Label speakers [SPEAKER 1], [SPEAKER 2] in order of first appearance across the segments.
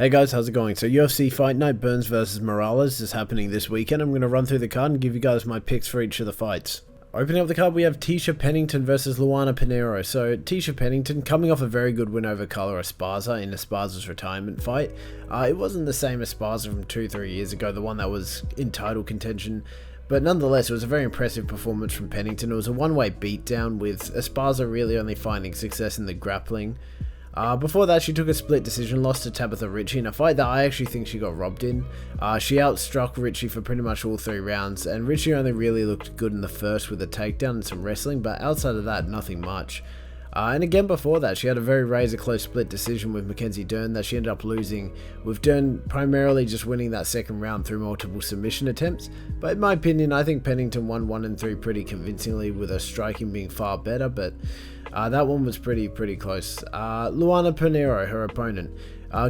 [SPEAKER 1] Hey guys, how's it going? So UFC Fight Night Burns versus Morales is happening this weekend. I'm going to run through the card and give you guys my picks for each of the fights. Opening up the card, we have Tecia Pennington versus Luana Pinheiro. So Tecia Pennington coming off a very good win over Carla Esparza in Esparza's retirement fight. It wasn't the same Esparza from 2-3 years ago, the one that was in title contention. But nonetheless, it was a very impressive performance from Pennington. It was a one-way beatdown with Esparza really only finding success in the grappling. Before that, she took a split decision loss to Tabitha Ricci in a fight that I actually think she got robbed in. She outstruck Ricci for pretty much all 3 rounds, and Ricci only really looked good in the first with a takedown and some wrestling, but outside of that, nothing much. And again before that, she had a very razor-close split decision with Mackenzie Dern that she ended up losing, with Dern primarily just winning that second round through multiple submission attempts. But in my opinion, I think Pennington won 1 and 3 pretty convincingly, with her striking being far better, but that one was pretty close. Luana Pinheiro, her opponent,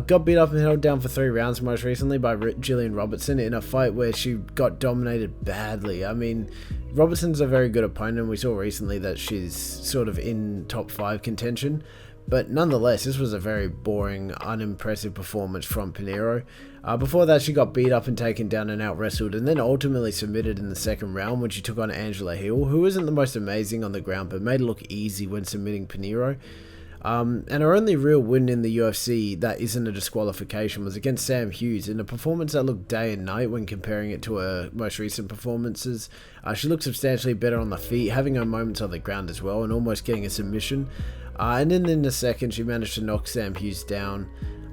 [SPEAKER 1] got beat up and held down for 3 rounds most recently by Julian Robertson in a fight where she got dominated badly. I mean, Robertson's a very good opponent. We saw recently that she's sort of in top 5 contention. But nonetheless, this was a very boring, unimpressive performance from Pinheiro. Before that, she got beat up and taken down and out-wrestled, and then ultimately submitted in the second round when she took on Angela Hill, who isn't the most amazing on the ground, but made it look easy when submitting Pinheiro. And her only real win in the UFC that isn't a disqualification was against Sam Hughes in a performance that looked day and night when comparing it to her most recent performances. She looked substantially better on the feet, having her moments on the ground as well, and almost getting a submission. And then in the second, she managed to knock Sam Hughes down,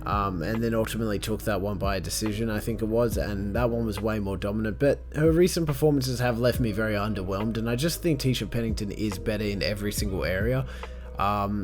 [SPEAKER 1] and then ultimately took that one by a decision, I think it was, and that one was way more dominant. But her recent performances have left me very underwhelmed, and I just think Tecia Pennington is better in every single area,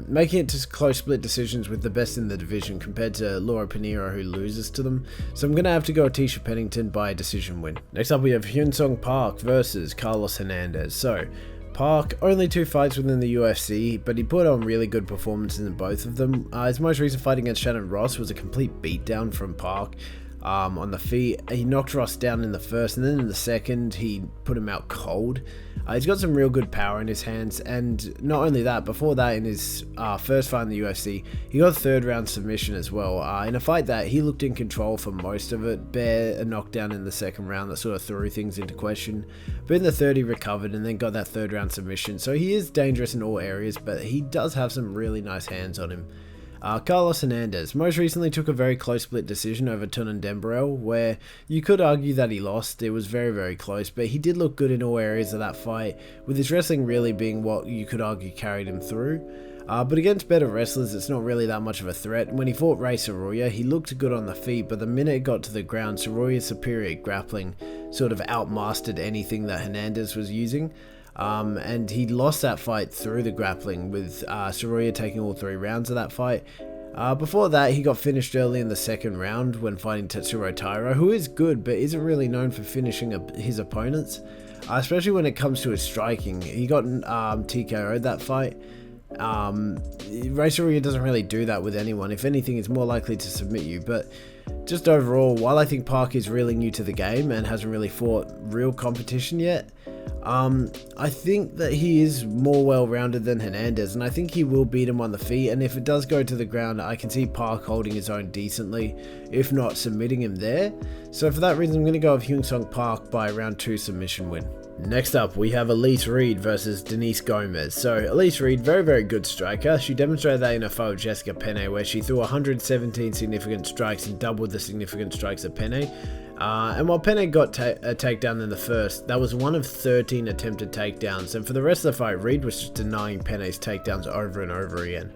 [SPEAKER 1] making it to close split decisions with the best in the division compared to Laura Pinheiro, who loses to them. So I'm going to have to go Tecia Pennington by a decision win. Next up, we have Hyunsung Park versus Carlos Hernandez. So Park, only 2 fights within the UFC, but he put on really good performances in both of them. His most recent fight against Shannon Ross was a complete beatdown from Park on the feet. He knocked Ross down in the first, and then in the second, he put him out cold. He's got some real good power in his hands, and not only that, before that, in his first fight in the UFC, he got a 3rd round submission as well, in a fight that he looked in control for most of it, bare a knockdown in the second round that sort of threw things into question, but in the third he recovered and then got that 3rd round submission. So he is dangerous in all areas, but he does have some really nice hands on him. Carlos Hernandez most recently took a very close split decision over Tunan Dembrell, where you could argue that he lost. It was very close, but he did look good in all areas of that fight, with his wrestling really being what you could argue carried him through. But against better wrestlers, it's not really that much of a threat. When he fought Ray Soroya, he looked good on the feet, but the minute it got to the ground, Soroya's superior grappling sort of outmastered anything that Hernandez was using. And he lost that fight through the grappling, with Soroya taking all 3 rounds of that fight. Before that, he got finished early in the second round when fighting Tetsuro Taira, who is good but isn't really known for finishing his opponents, especially when it comes to his striking. He got TKO'd that fight. Ray Soroya doesn't really do that with anyone. If anything, he's more likely to submit you. But just overall, while I think Park is really new to the game and hasn't really fought real competition yet, I think that he is more well-rounded than Hernandez, and I think he will beat him on the feet. And if it does go to the ground, I can see Park holding his own decently, if not submitting him there. So for that reason, I'm going to go with Hyunsung Park by a round 2 submission win. Next up, we have Elise Reed versus Denise Gomes. So Elise Reed, very good striker. She demonstrated that in her fight with Jessica Penne, where she threw 117 significant strikes and doubled the significant strikes of Penne. And while Penne got a takedown in the first, that was 1 of 13 attempted takedowns, and for the rest of the fight, Reed was just denying Penne's takedowns over and over again.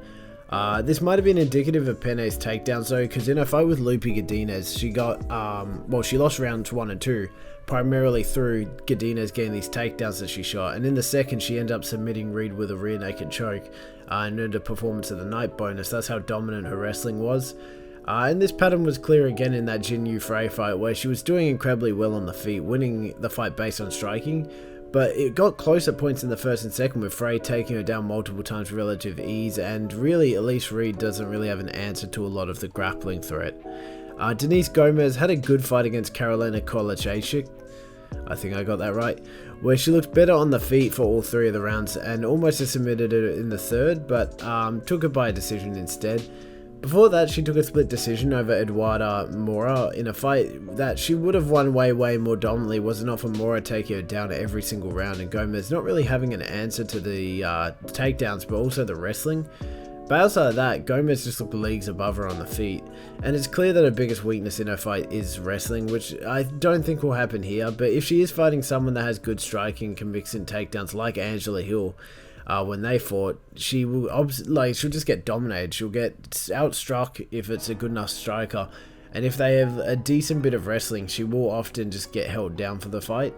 [SPEAKER 1] This might have been indicative of Penne's takedowns though, because in her fight with Lupi Godinez, she got, she lost rounds 1 and 2, primarily through Godinez getting these takedowns that she shot, and in the second she ended up submitting Reed with a rear naked choke, and earned a performance of the night bonus. That's how dominant her wrestling was. And this pattern was clear again in that Jin Yu Frey fight, where she was doing incredibly well on the feet, winning the fight based on striking, but it got close at points in the first and second, with Frey taking her down multiple times with relative ease, and really Elise Reed doesn't really have an answer to a lot of the grappling threat. Denise Gomes had a good fight against Karolina Kowalczyk, I think I got that right, where she looked better on the feet for all 3 of the rounds and almost submitted it in the third, but took it by a decision instead. Before that, she took a split decision over Eduarda Mora in a fight that she would have won way more dominantly was it not for Mora taking her down every single round and Gomes not really having an answer to the takedowns but also the wrestling. But outside of that, Gomes just looked leagues above her on the feet, and it's clear that her biggest weakness in her fight is wrestling, which I don't think will happen here, but if she is fighting someone that has good striking and can mix in takedowns like Angela Hill, when they fought, she will she'll just get dominated. She'll get outstruck if it's a good enough striker, and if they have a decent bit of wrestling, she will often just get held down for the fight.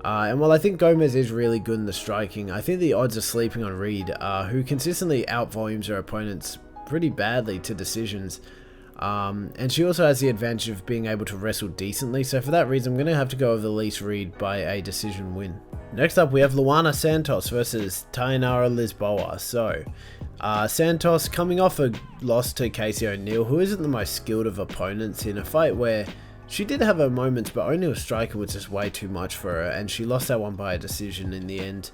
[SPEAKER 1] And while I think Gomes is really good in the striking, I think the odds are sleeping on Reed, who consistently outvolumes her opponents pretty badly to decisions. And she also has the advantage of being able to wrestle decently, so for that reason I'm going to have to go with Elise Reed by a decision win. Next up we have Luana Santos versus Tainara Lisboa. So, Santos coming off a loss to Casey O'Neill, who isn't the most skilled of opponents, in a fight where she did have her moments, but O'Neill's striker was just way too much for her, and she lost that one by a decision in the end.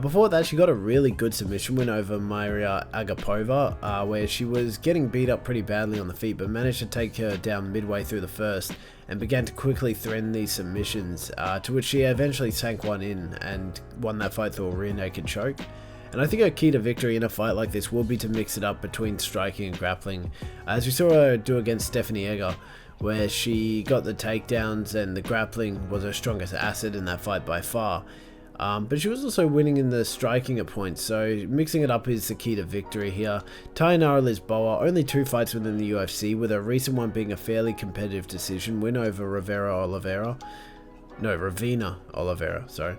[SPEAKER 1] Before that, she got a really good submission win over Maria Agapova, where she was getting beat up pretty badly on the feet, but managed to take her down midway through the first, and began to quickly threaten these submissions, to which she eventually sank one in, and won that fight through a rear naked choke. And I think her key to victory in a fight like this will be to mix it up between striking and grappling, as we saw her do against Stephanie Egger, where she got the takedowns and the grappling was her strongest asset in that fight by far. But she was also winning in the striking at points, so mixing it up is the key to victory here. Tainara Lisboa, only 2 fights within the UFC, with her recent one being a fairly competitive decision win over Ravina Oliveira, sorry.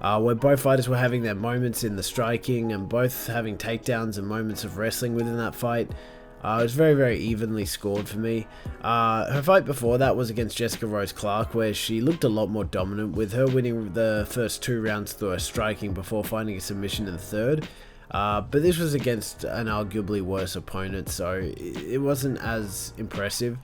[SPEAKER 1] Where both fighters were having their moments in the striking and both having takedowns and moments of wrestling within that fight. It was very evenly scored for me. Her fight before that was against Jessica Rose Clark, where she looked a lot more dominant, with her winning the first 2 rounds through her striking before finding a submission in the third. But this was against an arguably worse opponent, so it wasn't as impressive.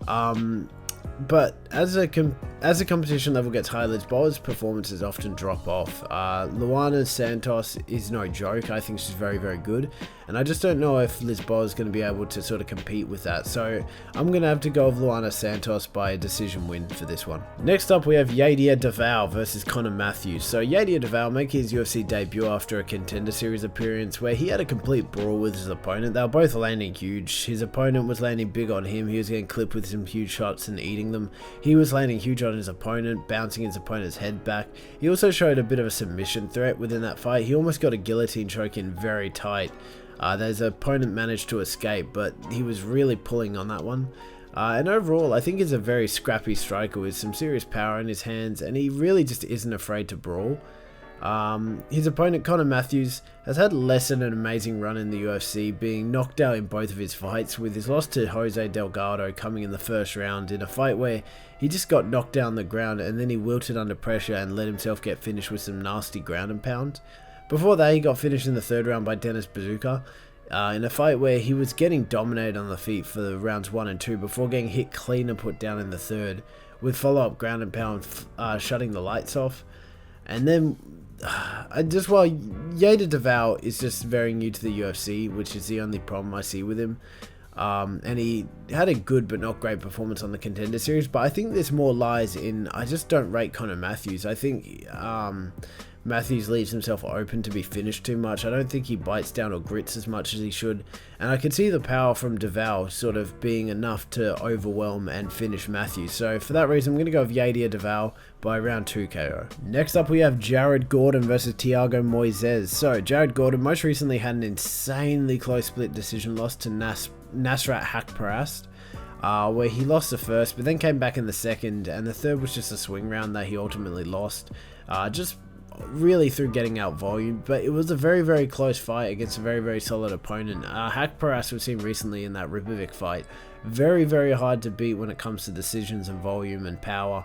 [SPEAKER 1] But as the competition level gets higher, Lisboa's performances often drop off. Luana Santos is no joke. I think she's very good, and I just don't know if Lisboa is going to be able to sort of compete with that. So I'm going to have to go with Luana Santos by a decision win for this one. Next up we have Yader Davao versus Conor Matthews. So Yader Davao making his UFC debut after a Contender Series appearance where he had a complete brawl with his opponent. They were both landing huge. His opponent was landing big on him. He was getting clipped with some huge shots and eating them. He was landing huge on his opponent, bouncing his opponent's head back. He also showed a bit of a submission threat within that fight. He almost got a guillotine choke in very tight. His opponent managed to escape, but he was really pulling on that one. And overall, I think he's a very scrappy striker with some serious power in his hands, and he really just isn't afraid to brawl. His opponent Conor Matthews has had less than an amazing run in the UFC, being knocked out in both of his fights, with his loss to Jose Delgado coming in the first round in a fight where he just got knocked down the ground and then he wilted under pressure and let himself get finished with some nasty ground and pound. Before that, he got finished in the third round by Dennis Bazooka, in a fight where he was getting dominated on the feet for the rounds 1 and 2 before getting hit clean and put down in the third, with follow-up ground and pound shutting the lights off. And then, while Yader Davao is just very new to the UFC, which is the only problem I see with him, and he had a good but not great performance on the Contender Series, but I think this more lies in, I just don't rate Conor Matthews. I think Matthews leaves himself open to be finished too much. I don't think he bites down or grits as much as he should, and I could see the power from Davao sort of being enough to overwhelm and finish Matthews. So for that reason, I'm going to go with Yader Davao by round 2 KO. Next up we have Jared Gordon versus Thiago Moises. So Jared Gordon most recently had an insanely close split decision loss to Nasrat Haqparast, where he lost the first but then came back in the second, and the third was just a swing round that he ultimately lost. Just really through getting out volume, but it was a very close fight against a very solid opponent. Haqparast we've seen recently in that Ribovic fight, very hard to beat when it comes to decisions and volume and power,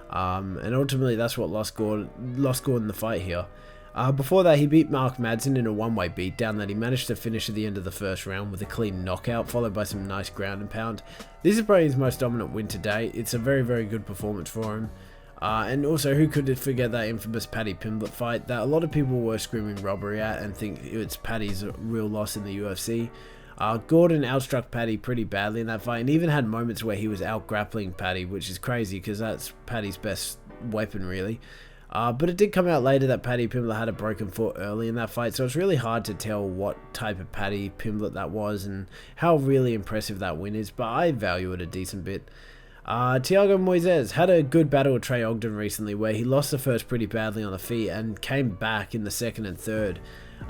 [SPEAKER 1] and ultimately that's what lost Gordon the fight here. Before that, he beat Mark Madsen in a one-way beatdown that he managed to finish at the end of the first round with a clean knockout, followed by some nice ground and pound. This is probably his most dominant win to date. It's a very good performance for him. And also, who could forget that infamous Paddy Pimblett fight that a lot of people were screaming robbery at and think it's Paddy's real loss in the UFC. Gordon outstruck Paddy pretty badly in that fight, and even had moments where he was out-grappling Paddy, which is crazy because that's Paddy's best weapon, really. But it did come out later that Paddy Pimblett had a broken foot early in that fight, so it's really hard to tell what type of Paddy Pimblett that was and how really impressive that win is, but I value it a decent bit. Thiago Moises had a good battle with Trey Ogden recently where he lost the first pretty badly on the feet and came back in the second and third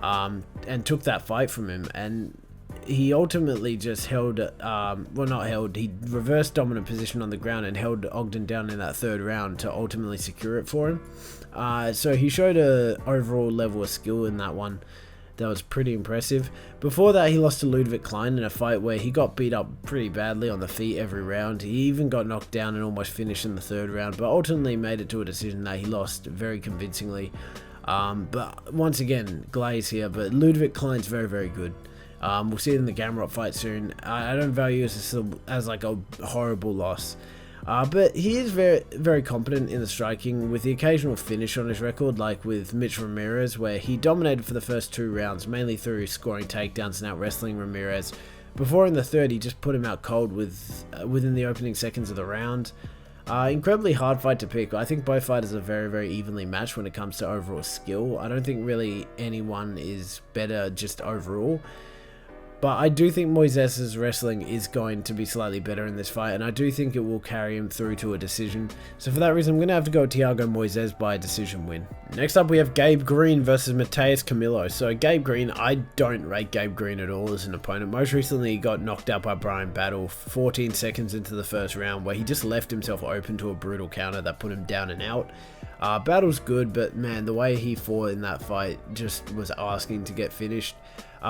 [SPEAKER 1] and took that fight from him, and he ultimately just held, he reversed dominant position on the ground and held Ogden down in that third round to ultimately secure it for him. So he showed a overall level of skill in that one that was pretty impressive. Before that, he lost to Ludwig Klein in a fight where he got beat up pretty badly on the feet every round. He even got knocked down and almost finished in the third round, but ultimately made it to a decision that he lost very convincingly. But once again, glaze here, but Ludwig Klein's very, very good. We'll see it in the Gamrot fight soon. I don't value this as like a horrible loss. But he is very, very competent in the striking with the occasional finish on his record, like with Mitch Ramirez, where he dominated for the first 2 rounds, mainly through scoring takedowns and out-wrestling Ramirez. Before in the third, he just put him out cold within the opening seconds of the round. Incredibly hard fight to pick. I think both fighters are very, very evenly matched when it comes to overall skill. I don't think really anyone is better just overall. But I do think Moises' wrestling is going to be slightly better in this fight, and I do think it will carry him through to a decision. So for that reason, I'm going to have to go with Thiago Moises by a decision win. Next up, we have Gabe Green versus Matheus Camilo. So Gabe Green, I don't rate Gabe Green at all as an opponent. Most recently, he got knocked out by Brian Battle 14 seconds into the first round, where he just left himself open to a brutal counter that put him down and out. Battle's good, but man, the way he fought in that fight just was asking to get finished.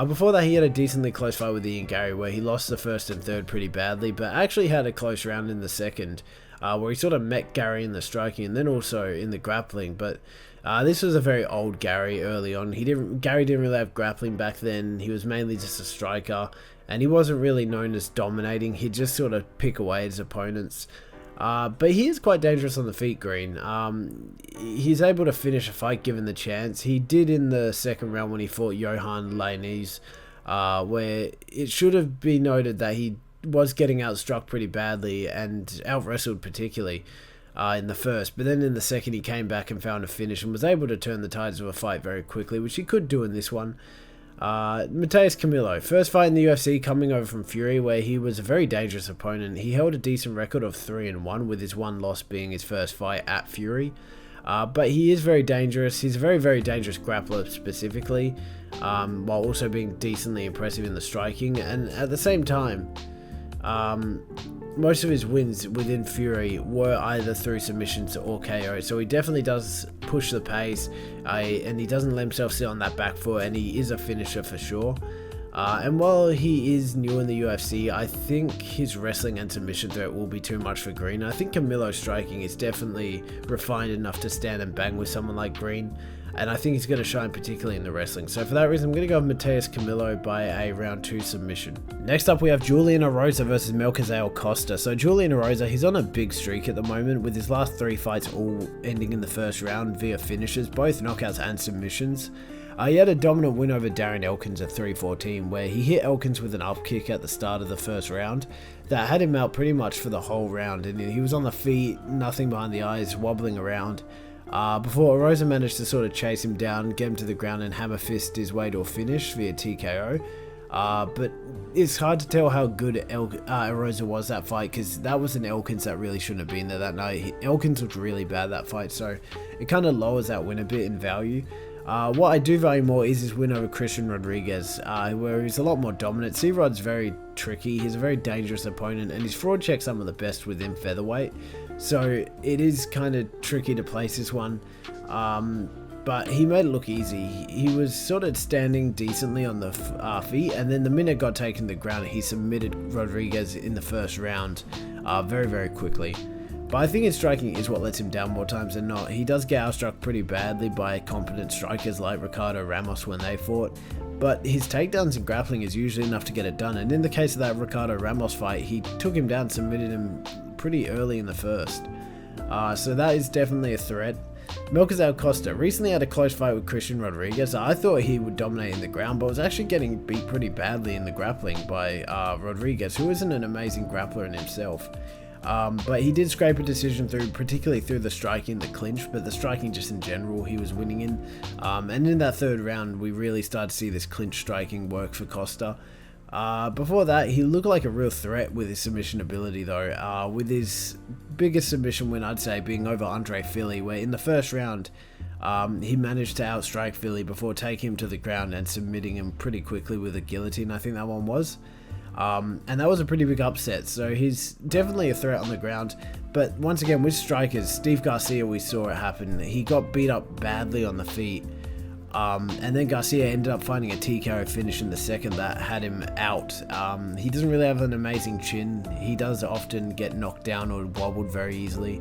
[SPEAKER 1] Before that, he had a decently close fight with Ian Gary where he lost the first and third pretty badly, but actually had a close round in the second where he sort of met Gary in the striking and then also in the grappling. But this was a very old Gary early on. Gary didn't really have grappling back then. He was mainly just a striker, and he wasn't really known as dominating. He'd just sort of pick away his opponents. But he is quite dangerous on the feet, Green. He's able to finish a fight given the chance. He did in the second round when he fought Johan Lainez, where it should have been noted that he was getting outstruck pretty badly and out-wrestled particularly in the first. But then in the second he came back and found a finish and was able to turn the tides of a fight very quickly, which he could do in this one. Matheus Camilo, first fight in the UFC coming over from Fury where he was a very dangerous opponent. He held a decent record of 3-1 with his one loss being his first fight at Fury. But he is very dangerous. He's a very, very dangerous grappler specifically, while also being decently impressive in the striking. And at the same time, most of his wins within Fury were either through submissions or KO, so he definitely does push the pace, and he doesn't let himself sit on that back foot, and he is a finisher for sure. And while he is new in the UFC, I think his wrestling and submission threat will be too much for Green. I think Camilo's striking is definitely refined enough to stand and bang with someone like Green, and I think he's going to shine particularly in the wrestling. So for that reason, I'm going to go with Matheus Camilo by a round 2 submission. Next up, we have Julian Erosa versus Melquizael Costa. So Julian Erosa, he's on a big streak at the moment with his last 3 fights all ending in the first round via finishes, both knockouts and submissions. He had a dominant win over Darren Elkins at 3-14, where he hit Elkins with an up kick at the start of the first round that had him out pretty much for the whole round, and he was on the feet, nothing behind the eyes, wobbling around. Before Erosa managed to sort of chase him down, get him to the ground and hammer fist his way to a finish via TKO. But it's hard to tell how good Erosa was that fight, because that was an Elkins that really shouldn't have been there that night. Elkins looked really bad that fight, so it kind of lowers that win a bit in value. What I do value more is his win over Christian Rodriguez, where he's a lot more dominant. C-Rod's very tricky, he's a very dangerous opponent, and his fraud checks some of the best within featherweight. So it is kind of tricky to place this one, but he made it look easy. He was sort of standing decently on the feet, and then the minute got taken to the ground, he submitted Rodriguez in the first round very, very quickly. But I think his striking is what lets him down more times than not. He does get outstruck pretty badly by competent strikers like Ricardo Ramos when they fought, but his takedowns and grappling is usually enough to get it done. And in the case of that Ricardo Ramos fight, he took him down, submitted him pretty early in the first. So that is definitely a threat. Melquizael Costa recently had a close fight with Christian Rodriguez. I thought he would dominate in the ground, but was actually getting beat pretty badly in the grappling by Rodriguez, who isn't an amazing grappler in himself. But he did scrape a decision through, particularly through the striking, the clinch, but the striking just in general he was winning in. And in that third round, we really started to see this clinch striking work for Costa. Before that, he looked like a real threat with his submission ability though, with his biggest submission win, I'd say, being over Andre Philly, where in the first round, he managed to outstrike Philly before taking him to the ground and submitting him pretty quickly with a guillotine, I think that one was. And that was a pretty big upset, so he's definitely a threat on the ground. But once again, with strikers, Steve Garcia, we saw it happen. He got beat up badly on the feet. And then Garcia ended up finding a TKO finish in the second that had him out. He doesn't really have an amazing chin. He does often get knocked down or wobbled very easily.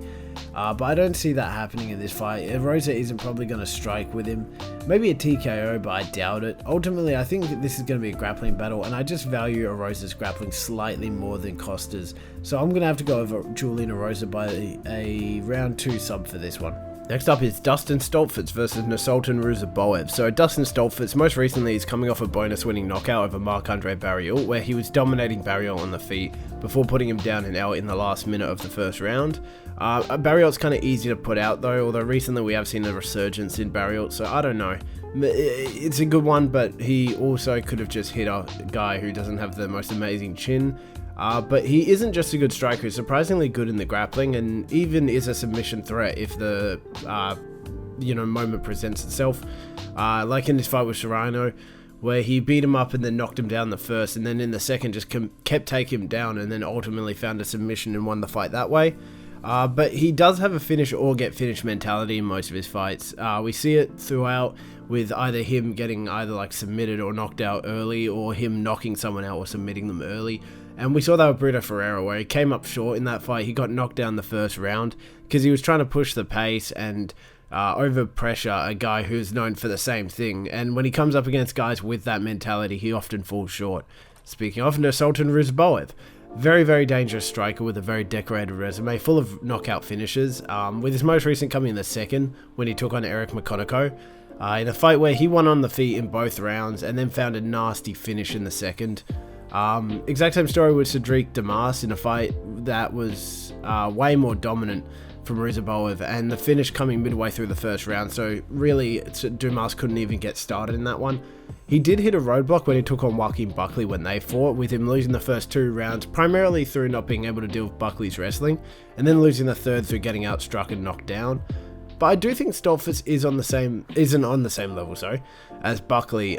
[SPEAKER 1] But I don't see that happening in this fight. Erosa isn't probably going to strike with him. Maybe a TKO, but I doubt it. Ultimately, I think this is going to be a grappling battle, and I just value Erosa's grappling slightly more than Costa's. So I'm going to have to go over Julian Erosa by a round 2 sub for this one. Next up is Dustin Stoltzfus versus Nursulton Ruziboev. So Dustin Stoltzfus most recently is coming off a bonus winning knockout over Marc-Andre Barriault, where he was dominating Barriault on the feet before putting him down and out in the last minute of the first round. Barriault's kind of easy to put out though, although recently we have seen a resurgence in Barriault, so I don't know. It's a good one, but he also could have just hit a guy who doesn't have the most amazing chin. But he isn't just a good striker, he's surprisingly good in the grappling, and even is a submission threat if the moment presents itself. Like in this fight with Serrano, where he beat him up and then knocked him down the first, and then in the second just kept taking him down, and then ultimately found a submission and won the fight that way. But he does have a finish or get finished mentality in most of his fights. We see it throughout with either him getting either like submitted or knocked out early, or him knocking someone out or submitting them early. And we saw that with Brito Ferreira, where he came up short in that fight. He got knocked down the first round because he was trying to push the pace and over pressure a guy who's known for the same thing. And when he comes up against guys with that mentality, he often falls short. Speaking of Nursulton Ruziboev, very, very dangerous striker with a very decorated resume, full of knockout finishes, with his most recent coming in the second, when he took on Eric McConaughey, in a fight where he won on the feet in both rounds, and then found a nasty finish in the second. Exact same story with Sodiq Damas in a fight that was way more dominant from Ruziboev, and the finish coming midway through the first round, so really Damas couldn't even get started in that one. He did hit a roadblock when he took on Joaquin Buckley when they fought, with him losing the first 2 rounds primarily through not being able to deal with Buckley's wrestling, and then losing the third through getting outstruck and knocked down. But I do think Stoltzfus isn't on the same level, as Buckley.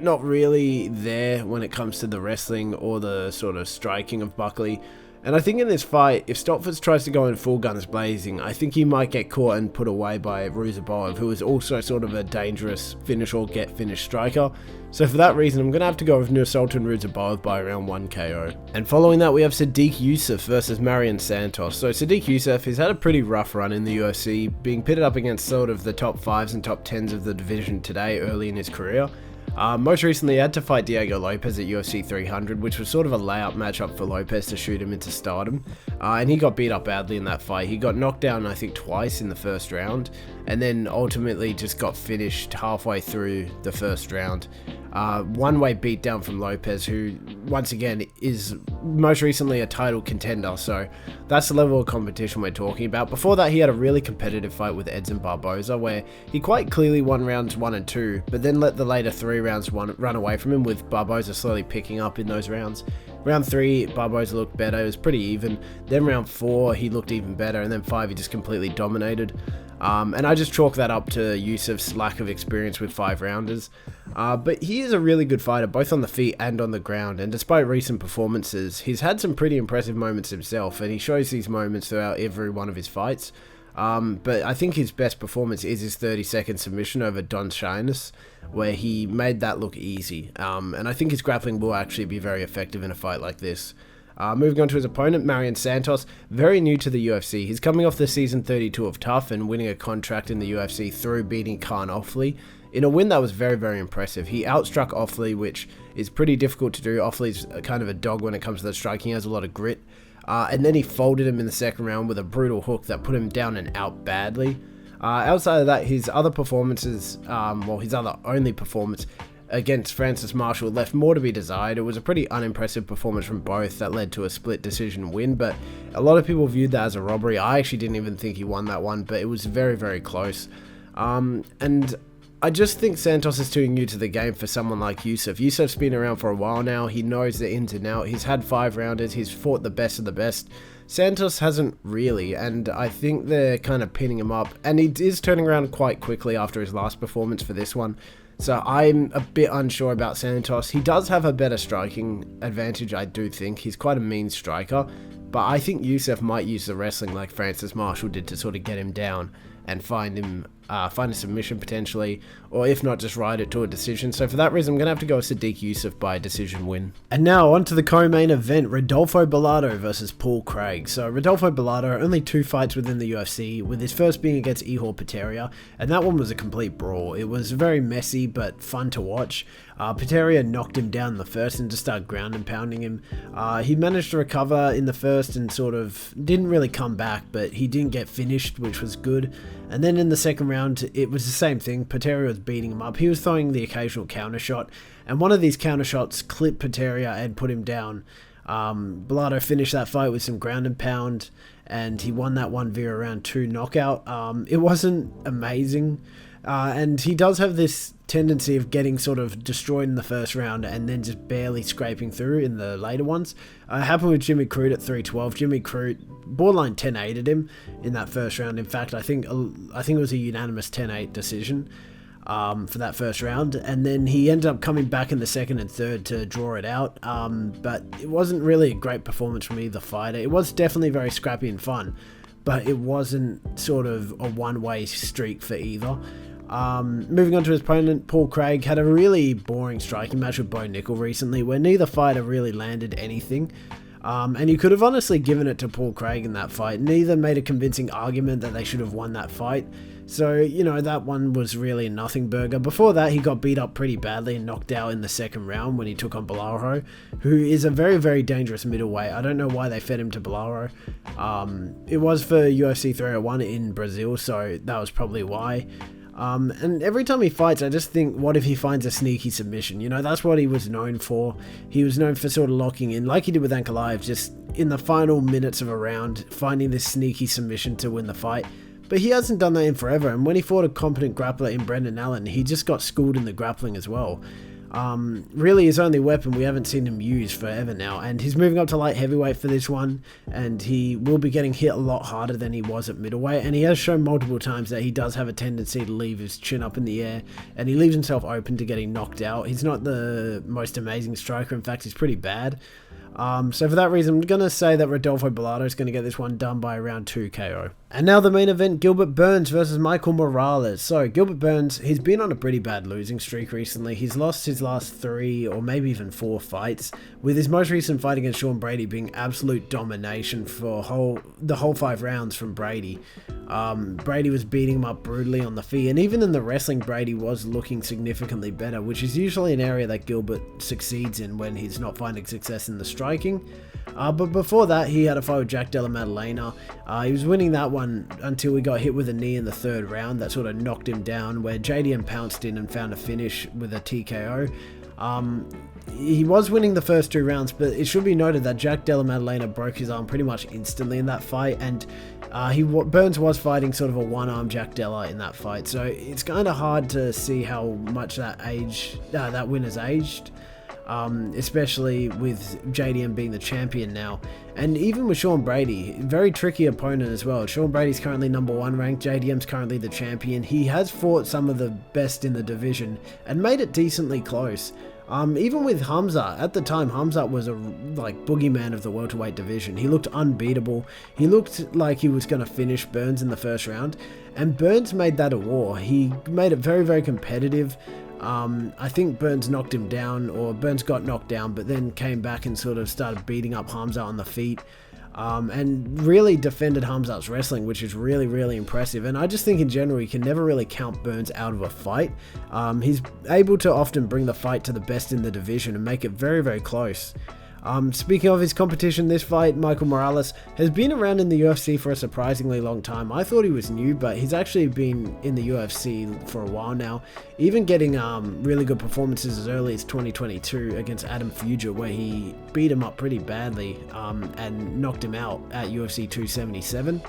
[SPEAKER 1] Not really there when it comes to the wrestling or the sort of striking of Buckley. And I think in this fight, if Stoltzfus tries to go in full guns blazing, I think he might get caught and put away by Ruziboev, who is also sort of a dangerous finish or get finished striker. So for that reason, I'm going to have to go with Nursulton Ruziboev by around 1 KO. And following that, we have Sodiq Yusuff versus Marion Santos. So Sodiq Yusuff has had a pretty rough run in the UFC, being pitted up against sort of the top 5s and top 10s of the division today early in his career. Most recently, he had to fight Diego Lopez at UFC 300, which was sort of a layup matchup for Lopez to shoot him into stardom. And he got beat up badly in that fight. He got knocked down, I think, twice in the first round, and then ultimately just got finished halfway through the first round. One-way beatdown from Lopez, who, once again, is most recently a title contender, so that's the level of competition we're talking about. Before that, he had a really competitive fight with Edson Barboza, where he quite clearly won rounds 1 and 2, but then let the later 3 rounds run away from him, with Barboza slowly picking up in those rounds. Round 3, Barboza looked better, it was pretty even. Then round 4, he looked even better, and then 5, he just completely dominated. And I just chalk that up to Yusuff's lack of experience with 5-rounders. But he is a really good fighter, both on the feet and on the ground, and despite recent performances, he's had some pretty impressive moments himself, and he shows these moments throughout every one of his fights. But I think his best performance is his 30-second submission over Don Shyness, where he made that look easy. And I think his grappling will actually be very effective in a fight like this. Moving on to his opponent, Marion Santos, very new to the UFC. He's coming off the season 32 of Tough and winning a contract in the UFC through beating Khan Offley in a win that was very, very impressive. He outstruck Offley, which is pretty difficult to do. Offley's kind of a dog when it comes to the striking. He has a lot of grit. and then he folded him in the second round with a brutal hook that put him down and out badly. Outside of that, his other performances, his other only performance against Francis Marshall left more to be desired. It was a pretty unimpressive performance from both that led to a split decision win, but a lot of people viewed that as a robbery. I actually didn't even think he won that one, but it was very, very close. And I just think Santos is too new to the game for someone like Yusuff. Yusuff's been around for a while now. He knows the ins and outs. He's had 5-rounders. He's fought the best of the best. Santos hasn't really, and I think they're kind of pinning him up. And he is turning around quite quickly after his last performance for this one. So I'm a bit unsure about Santos. He does have a better striking advantage, I do think. He's quite a mean striker. But I think Yusuff might use the wrestling like Francis Marshall did to sort of get him down and find a submission potentially, or if not, just ride it to a decision. So for that reason, I'm going to have to go with Sodiq Yusuff by decision win. And now on to the co-main event, Rodolfo Bellato versus Paul Craig. So Rodolfo Bellato, only 2 fights within the UFC, with his first being against Tecia, and that one was a complete brawl. It was very messy, but fun to watch. Tecia knocked him down in the first and just started ground and pounding him. He managed to recover in the first and sort of didn't really come back, but he didn't get finished, which was good. And then in the second round, it was the same thing. Tecia was beating him up. He was throwing the occasional counter shot, and one of these counter shots clipped Tecia and put him down. Bellato finished that fight with some ground and pound, and he won that one via round 2 knockout. It wasn't amazing, and he does have this tendency of getting sort of destroyed in the first round and then just barely scraping through in the later ones. It happened with Jimmy Crute at 312. Jimmy Crute borderline 10-8'd him in that first round. In fact, I think it was a unanimous 10-8 decision for that first round, and then he ended up coming back in the second and third to draw it out, but it wasn't really a great performance from either fighter. It was definitely very scrappy and fun, but it wasn't sort of a one-way streak for either. Moving on to his opponent, Paul Craig had a really boring striking match with Bo Nickel recently where neither fighter really landed anything. And you could have honestly given it to Paul Craig in that fight. Neither made a convincing argument that they should have won that fight. So, you know, that one was really a nothing burger. Before that, he got beat up pretty badly and knocked out in the second round when he took on Bellato, who is a very, very dangerous middleweight. I don't know why they fed him to Bellato. It was for UFC 301 in Brazil, so that was probably why. And every time he fights, I just think, what if he finds a sneaky submission? You know, that's what he was known for. He was known for sort of locking in, like he did with Ankalaev, just in the final minutes of a round, finding this sneaky submission to win the fight. But he hasn't done that in forever, and when he fought a competent grappler in Brendan Allen, he just got schooled in the grappling as well. Really his only weapon we haven't seen him use forever now, and he's moving up to light heavyweight for this one, and he will be getting hit a lot harder than he was at middleweight, and he has shown multiple times that he does have a tendency to leave his chin up in the air, and he leaves himself open to getting knocked out. He's not the most amazing striker, in fact he's pretty bad. So for that reason, I'm going to say that Rodolfo Bellato is going to get this one done by round 2 KO. And now the main event, Gilbert Burns versus Michael Morales. So Gilbert Burns, he's been on a pretty bad losing streak recently. He's lost his last 3 or maybe even 4 fights, with his most recent fight against Sean Brady being absolute domination for the whole 5 rounds from Brady. Brady was beating him up brutally on the feet, and even in the wrestling, Brady was looking significantly better, which is usually an area that Gilbert succeeds in when he's not finding success in the striking. But before that, he had a fight with Jack Della Maddalena. He was winning that one until he got hit with a knee in the 3rd round that sort of knocked him down, where JDM pounced in and found a finish with a TKO. He was winning the first 2 rounds, but it should be noted that Jack Della Maddalena broke his arm pretty much instantly in that fight, and Burns was fighting sort of a one-arm Jack Della in that fight, so it's kind of hard to see how much that win has aged. Especially with JDM being the champion now. And even with Sean Brady, very tricky opponent as well. Sean Brady's currently number 1 ranked, JDM's currently the champion. He has fought some of the best in the division and made it decently close. Even with Hamza, at the time, Hamza was a boogeyman of the welterweight division. He looked unbeatable. He looked like he was going to finish Burns in the first round, and Burns made that a war. He made it very, very competitive. I think Burns knocked him down, or Burns got knocked down, but then came back and sort of started beating up Hamza on the feet, and really defended Hamza's wrestling, which is really, really impressive. And I just think in general, you can never really count Burns out of a fight. He's able to often bring the fight to the best in the division and make it very, very close. Speaking of his competition, this fight, Michael Morales, has been around in the UFC for a surprisingly long time. I thought he was new, but he's actually been in the UFC for a while now, even getting really good performances as early as 2022 against Adam Fuger, where he beat him up pretty badly and knocked him out at UFC 277.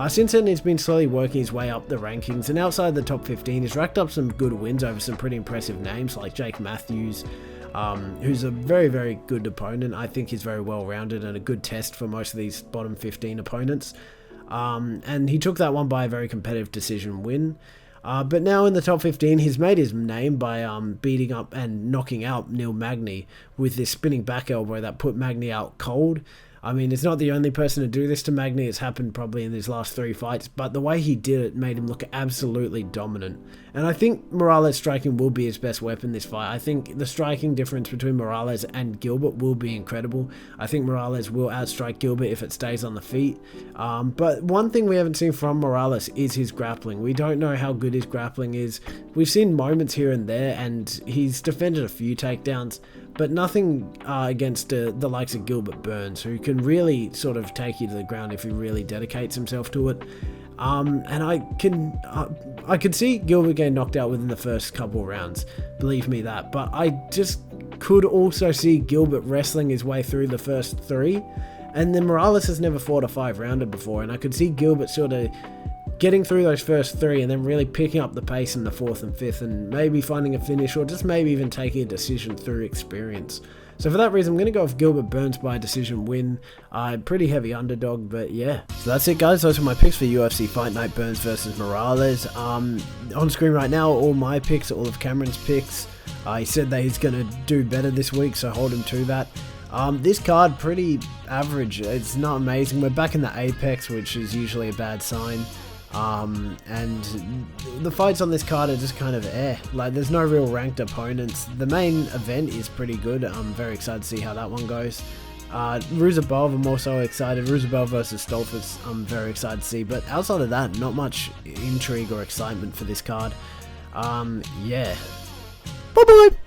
[SPEAKER 1] Since then, he's been slowly working his way up the rankings, and outside the top 15, he's racked up some good wins over some pretty impressive names like Jake Matthews, who's a very, very good opponent. I think he's very well-rounded and a good test for most of these bottom 15 opponents. And he took that one by a very competitive decision win. But now in the top 15, he's made his name by beating up and knocking out Neil Magny with this spinning back elbow that put Magny out cold. I mean, it's not the only person to do this to Magny. It's happened probably in his last 3 fights, but the way he did it made him look absolutely dominant. And I think Morales' striking will be his best weapon this fight. I think the striking difference between Morales and Gilbert will be incredible. I think Morales will outstrike Gilbert if it stays on the feet. But one thing we haven't seen from Morales is his grappling. We don't know how good his grappling is. We've seen moments here and there, and he's defended a few takedowns, but nothing against the likes of Gilbert Burns, who can really sort of take you to the ground if he really dedicates himself to it. And I could see Gilbert getting knocked out within the first couple rounds, believe me that, but I just could also see Gilbert wrestling his way through the first 3, and then Morales has never fought a 5-rounder before, and I could see Gilbert sort of getting through those first 3 and then really picking up the pace in the 4th and 5th and maybe finding a finish or just maybe even taking a decision through experience. So for that reason, I'm going to go with Gilbert Burns by a decision win. Pretty heavy underdog, but yeah. So that's it, guys. Those are my picks for UFC Fight Night Burns versus Morales. On screen right now, all my picks, all of Cameron's picks. He said that he's going to do better this week, so hold him to that. This card, pretty average. It's not amazing. We're back in the Apex, which is usually a bad sign. And the fights on this card are just kind of like there's no real ranked opponents. The main event is pretty good. I'm very excited to see how that one goes. Ruziboev, I'm also excited. Ruziboev versus Stoltzfus, I'm very excited to see, but outside of that, not much intrigue or excitement for this card. Yeah. Bye bye.